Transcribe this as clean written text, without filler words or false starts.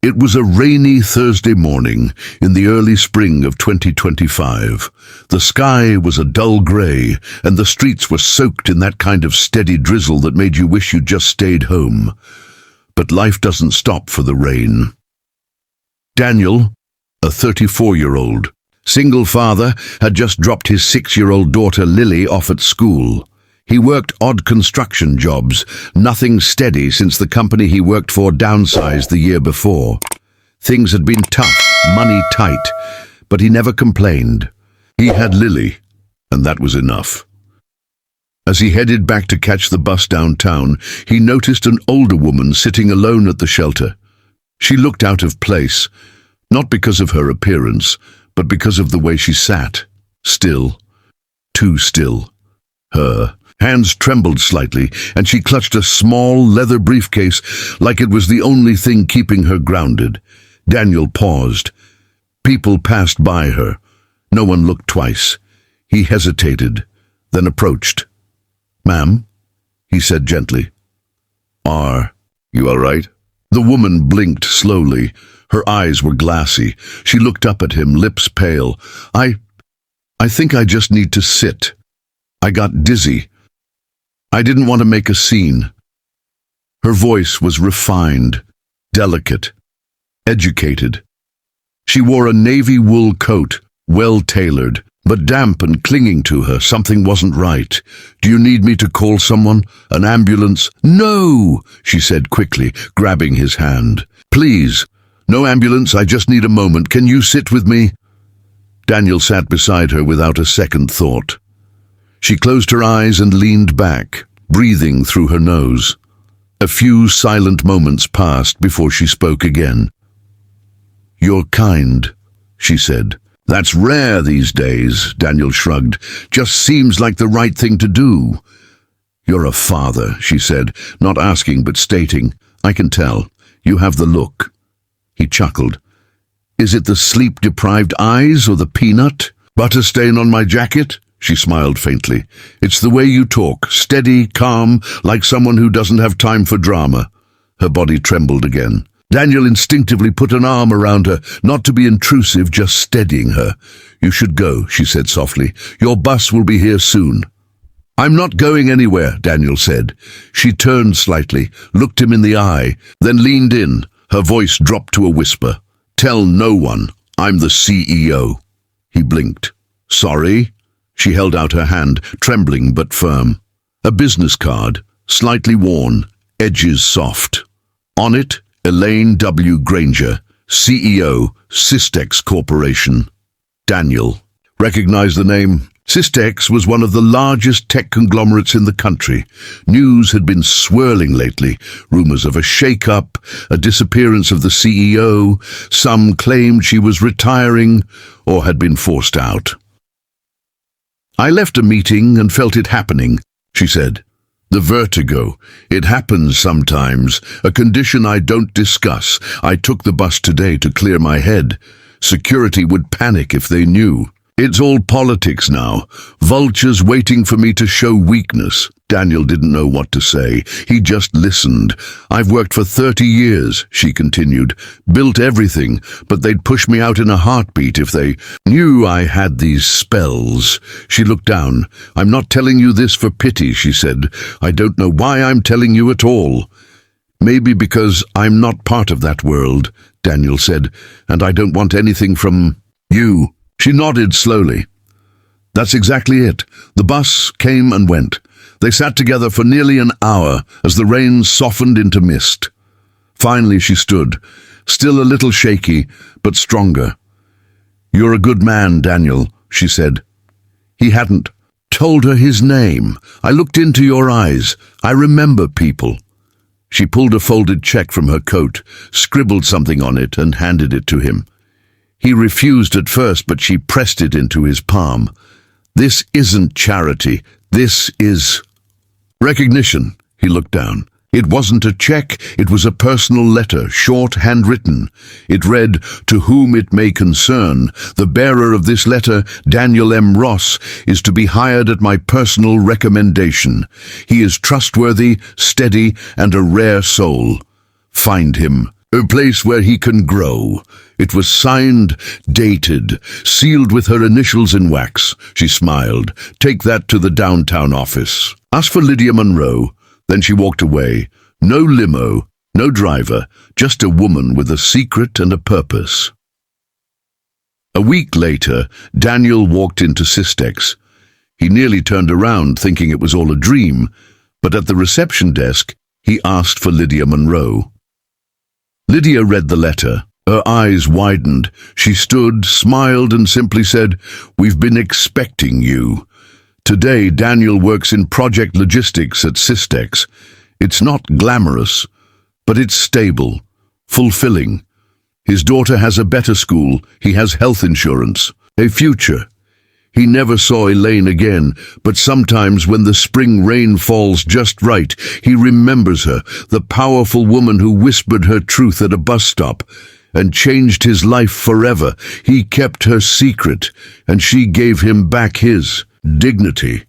It was a rainy Thursday morning in the early spring of 2025. The sky was a dull grey, and the streets were soaked in that kind of steady drizzle that made you wish you'd just stayed home. But life doesn't stop for the rain. Daniel, a 34-year-old, single father, had just dropped his 6-year-old daughter Lily off at school. He worked odd construction jobs, nothing steady since the company he worked for downsized the year before. Things had been tough, money tight, but he never complained. He had Lily, and that was enough. As he headed back to catch the bus downtown, he noticed an older woman sitting alone at the shelter. She looked out of place, not because of her appearance, but because of the way she sat. Still. Too still. Her hands trembled slightly, and she clutched a small leather briefcase like it was the only thing keeping her grounded. Daniel paused. People passed by her. No one looked twice. He hesitated, then approached. "Ma'am," he said gently. "Are you all right?" The woman blinked slowly. Her eyes were glassy. She looked up at him, lips pale. I think I just need to sit. I got dizzy. I didn't want to make a scene." Her voice was refined, delicate, educated. She wore a navy wool coat, well-tailored, but damp and clinging to her. Something wasn't right. "Do you need me to call someone? An ambulance?" "No," she said quickly, grabbing his hand. "Please, no ambulance, I just need a moment. Can you sit with me?" Daniel sat beside her without a second thought. She closed her eyes and leaned back, breathing through her nose. A few silent moments passed before she spoke again. "You're kind," she said. "That's rare these days," Daniel shrugged. "Just seems like the right thing to do." "You're a father," she said, not asking but stating. "I can tell. You have the look." He chuckled. "Is it the sleep-deprived eyes or the peanut butter stain on my jacket?" She smiled faintly. "It's the way you talk, steady, calm, like someone who doesn't have time for drama." Her body trembled again. Daniel instinctively put an arm around her, not to be intrusive, just steadying her. "You should go," she said softly. "Your bus will be here soon." "I'm not going anywhere," Daniel said. She turned slightly, looked him in the eye, then leaned in. Her voice dropped to a whisper. "Tell no one. I'm the CEO." He blinked. "Sorry?" She held out her hand, trembling but firm. A business card, slightly worn, edges soft. On it, Elaine W. Granger, CEO, Systex Corporation. Daniel recognized the name. Systex was one of the largest tech conglomerates in the country. News had been swirling lately, rumors of a shake-up, a disappearance of the CEO. Some claimed she was retiring or had been forced out. "I left a meeting and felt it happening," she said. "The vertigo. It happens sometimes, a condition I don't discuss. I took the bus today to clear my head. Security would panic if they knew. It's all politics now. Vultures waiting for me to show weakness." Daniel didn't know what to say. He just listened. "I've worked for 30 years, she continued. "Built everything, but they'd push me out in a heartbeat if they knew I had these spells." She looked down. "I'm not telling you this for pity," she said. "I don't know why I'm telling you at all." "Maybe because I'm not part of that world," Daniel said, "and I don't want anything from you." She nodded slowly. "That's exactly it." The bus came and went. They sat together for nearly an hour as the rain softened into mist. Finally she stood, still a little shaky, but stronger. "You're a good man, Daniel," she said. He hadn't told her his name. "I looked into your eyes. I remember people." She pulled a folded check from her coat, scribbled something on it, and handed it to him. He refused at first, but she pressed it into his palm. "This isn't charity. This is recognition." He looked down. It wasn't a check, it was a personal letter, short, handwritten. It read, "To whom it may concern, the bearer of this letter, Daniel M. Ross, is to be hired at my personal recommendation. He is trustworthy, steady, and a rare soul. Find him A place where he can grow. It was signed, dated, sealed with her initials in wax. She smiled. Take that to the downtown office. Ask for Lydia Monroe. Then she walked away. No limo, no driver, just a woman with a secret and a purpose. A week later, Daniel walked into Systex. He nearly turned around thinking it was all a dream, but at the reception desk, he asked for Lydia Monroe. Lydia read the letter. Her eyes widened. She stood, smiled, and simply said, "We've been expecting you." Today, Daniel works in project logistics at Systex. It's not glamorous, but it's stable, fulfilling. His daughter has a better school. He has health insurance, a future. He never saw Elaine again, but sometimes when the spring rain falls just right, he remembers her, the powerful woman who whispered her truth at a bus stop and changed his life forever. He kept her secret, and she gave him back his dignity.